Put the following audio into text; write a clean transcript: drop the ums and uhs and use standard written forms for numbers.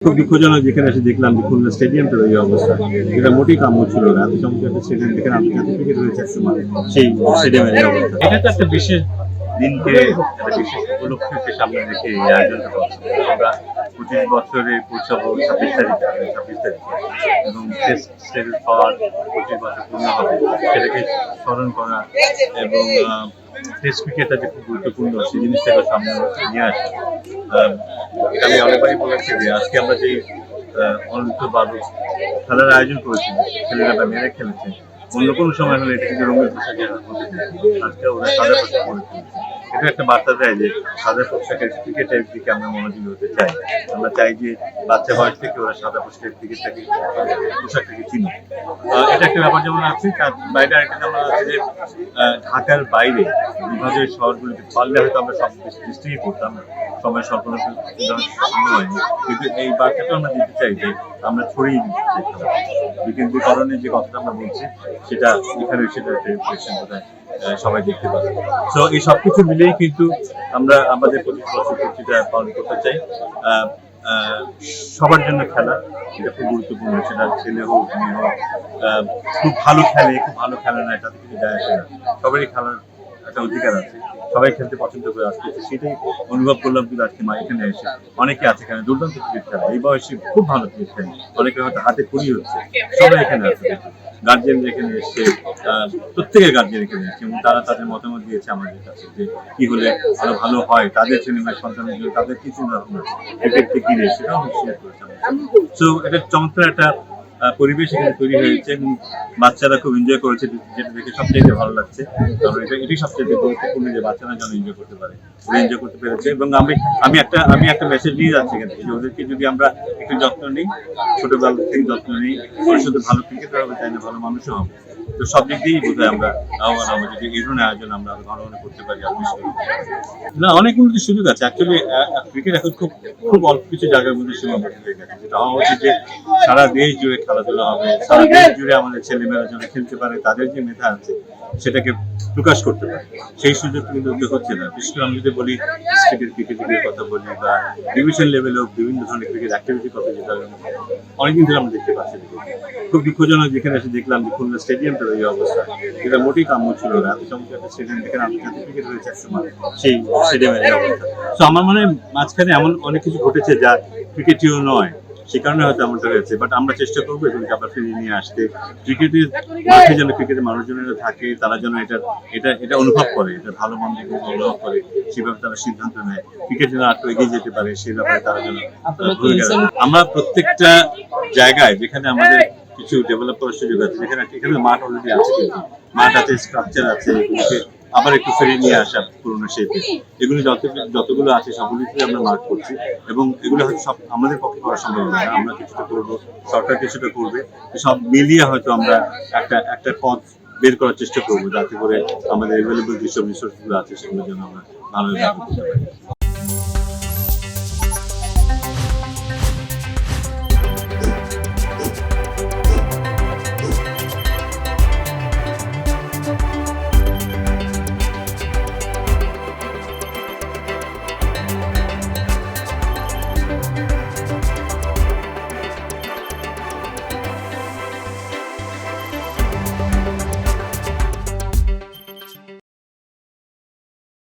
খুব দুঃখজনক যেখানে এসে দেখলাম যে খুলনা স্টেডিয়ামটার এই অবস্থা, এটা মোটেই কাম্য ছিল না। এত চমৎকার একটা স্টেডিয়াম যেখানে আন্তর্জাতিক ক্রিকেট হয়েছে এক সময়, সেই স্টেডিয়ামের এই অবস্থা। এটা তো একটা বিশেষ দিনকে, একটা বিশেষ উপলক্ষকে সামনে রেখে এই আয়োজনটা করছি। আমরা 25 বছরে পৌঁছাবো 26 তারিখে এবং টেস্ট সিরিজ পাওয়ার 25 বছর পূর্ণ হবে, সেটাকে স্মরণ করা এবং টেস্ট ক্রিকেটটা যে খুব গুরুত্বপূর্ণ সেই জিনিসটাকে সামনে নিয়ে আসে। আমি অনেকবারই বলেছি যে আজকে আমরা যে অনন্ত 12 খেলার আয়োজন করেছি, ছেলেরা বা মেয়েরা খেলেছে, অন্য কোনো সময় হলে এটা কিন্তু রঙের পোশাকে আজকে ওরা সাদা পোশাক পরে খেলেছে। এটা একটা বার্তা দেয় যে সাদা পোশাকের ক্রিকেটের দিকে আমরা মনোযোগী হতে চাই। আমরা চাই যে বাচ্চা বয়স থেকে ওরা সাদা পোশাকের ক্রিকেটটাকে পোশাকটাকে চিনুক। এটা একটা ব্যাপার যেমন আছে, তার বাইরে আরেকটা যেমন আছে যে ঢাকার বাইরে বিভাগের শহরগুলিতে পারলে হয়তো আমরা সব দৃষ্টিই করতাম, সময় স্বল্পতা হয়নি, কিন্তু এই বার্তাটা আমরা দিতে চাই যে আমরা ছড়িয়ে দিতে চাই। বিকেন্দ্রীকরণের যে কথাটা আমরা বলছি সেটা এখানে সেটা সবাই দেখতে পাবে। তো এই সবকিছু মিলেই কিন্তু আমরা আমাদের 25 বছর পূর্তিটা পালন করতে চাই। সবার জন্য খেলা এটা খুব গুরুত্বপূর্ণ, সেটা ছেলে হোক মেয়ে হোক, খুব ভালো খেলে খুব ভালো খেলে না এটাতে কিছু যায় আসে না। সবারই খেলার একটা অধিকার আছে, সবাই খেলতে পছন্দ করে আসছে, সেটাই অনুভব করলাম। কিন্তু আজকে মা এখানে এসে অনেকে আছে এখানে দুর্দান্ত ক্রিকেট খেলা, এই বয়সে খুব ভালো ক্রিকেট খেলে, অনেকের হয়তো হাতে কুড়ি হচ্ছে, সবাই এখানে আছে। গার্জিয়ান এখানে এসছে, প্রত্যেকের গার্জিয়ান এখানে এসছে এবং তারা তাদের মতামত দিয়েছে আমাদের কাছে যে কি হলে আরো ভালো হয়, তাদের ছেলেমেয়ের সন্তানের জন্য তাদের কি চিন্তা ভাবনা ক্রিকেটকে কিনে, সেটাও আমি শেয়ার করেছি। তো এটা চমৎকার একটা পরিবেশ এখানে তৈরি হয়েছে এবং বাচ্চারা খুব এনজয় করেছে, যেটা দেখে সবচেয়ে ভালো লাগছে। কারণ এটি সবচেয়ে গুরুত্বপূর্ণ যে বাচ্চারা যেন এনজয় করতে পারে, ওরা এনজয় করতে পেরেছে। এবং আমি একটা মেসেজ নিয়ে যাচ্ছি এখান থেকে যে ওদেরকে যদি আমরা একটু যত্ন নিই, ছোটবেলা থেকে যত্ন নিই, ওরা শুধু ভালো ক্রিকেটার হবে তাই না, ভালো মানুষও হবে। তো সব দিক দিয়েই বোধ হয় আমরা আহ্বান আমরা যদি এই ধরনের আয়োজন আমরা ঘন ঘন করতে পারি। না, অনেক উন্নতির সুযোগ আছে। অ্যাকচুয়ালি ক্রিকেট এখন খুব খুব অল্প কিছু জায়গার মধ্যে সীমাবদ্ধ হয়ে গেছে, যেটা হওয়া উচিত যে সারা দেশ জুড়ে খেলাধুলা হবে, সারা দেশ জুড়ে আমাদের ছেলেমেয়েরা যেন খেলতে পারে, তাদের যে মেধা আছে সেটাকে প্রকাশ করতে পারে, সেই সুযোগ কিন্তু হচ্ছে না। বিশেষ করে আমি যদি বলি স্টেটের ক্রিকেটের কথা বলি বা ডিভিশন লেভেলেও বিভিন্ন ধরনের ক্রিকেট অ্যাক্টিভিটির কথা, যেটা অনেকদিন ধরে আমরা দেখতে পাচ্ছি। খুব দুঃখজনক যেখানে এসে দেখলাম যে খুলনা স্টেডিয়ামটার এই অবস্থা, এটা মোটেই কাম্য ছিল না। এত চমৎকার একটা স্টেডিয়াম যেখানে আন্তর্জাতিক ক্রিকেট হয়েছে এক সময়, সেই স্টেডিয়ামের এই অবস্থা। তো আমার মনে হয় মাঝখানে এমন অনেক কিছু ঘটেছে যা ক্রিকেটীয় নয়, সে কারণে হয়তো এমনটা হয়েছে। বাট আমরা চেষ্টা করবো এগুলোকে আবার ফিরিয়ে নিয়ে আসতে, ক্রিকেটের মাঠে যেন ক্রিকেটের মানুষজনেরা থাকে, তারা যেন এটা অনুভব করে, এটা ভালো মন্দ অনুভব করে, সেভাবে তারা সিদ্ধান্ত নেয়, ক্রিকেট যেন আরো এগিয়ে যেতে পারে সেই ব্যাপারে তারা যেন ভূমিকা রাখে। আমরা প্রত্যেকটা জায়গায় যেখানে আমাদের কিছু ডেভেলপ করার সুযোগ আছে, এখানে মাঠ অলরেডি আছে, কিন্তু মাঠ আছে, স্ট্রাকচার আছে, এগুলোকে আবার একটু ফিরিয়ে নিয়ে আসা পুরোনো শেপে, এগুলো যতগুলো আছে সবগুলিতে আমরা মার্ক করছি এবং এগুলো হয়তো সব আমাদের পক্ষে করা সম্ভব নয়। আমরা কিছুটা করবো, সরকার কিছুটা করবে, সব মিলিয়ে হয়তো আমরা একটা পথ বের করার চেষ্টা করবো, যাতে করে আমাদের অ্যাভেলেবল যেসব রিসোর্সগুলো আছে সেগুলো যেন আমরা ভালোভাবে ব্যবহার করতে পারি।